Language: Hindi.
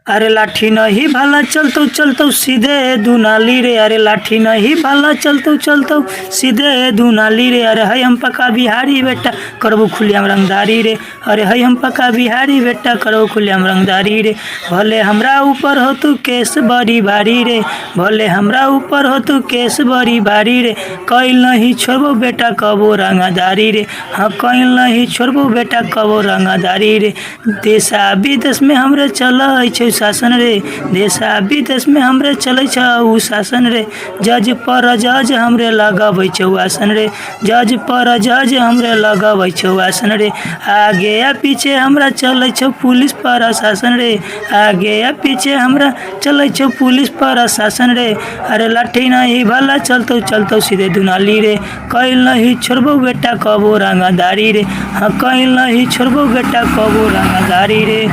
अरे लाठी नहीं भाला चलतो चलतो सीधे दुनाली रे। अरे लाठी नहीं भाला चलतो चलतो सीधे दुनाली रे। अरे है हम पका बिहारी बेटा करबो खुलियाम रंगदारी रे। अरे है हम पका बिहारी बेटा करबो खुलियाम रंगदारी रे। भले हमरा ऊपर हो तू केस बड़ी भारी रे। भले हमरा ऊपर हो तू केस बड़ी भारी रे। कइल नहीं छोड़बो बेटा कबो रंगदारी रे। हाँ कइल नहीं छोड़बो बेटा कबो रंगदारी रे। देशा विदेश में हमरे चल शासन रे। देशा विदेश में हमरे चले उ शासन रे। जज पर जज हमरे लगाबै छौ आसन रे। जज पर जज हमरे लगाबै छौ आसन रे। आगे या पीछे हमरा चले छौ पुलिस प्रशासन रे। आगे या पीछे हमरा चले छौ पुलिस प्रशासन रे। अरे लाठी नहीं भाला चलतो चलतो सीधे दुनाली रे। कइल नहीं छोड़बो बेटा कबो रंगदारी रे। हाँ कइल नहीं छोड़बो बेटा कबो रंगदारी रे।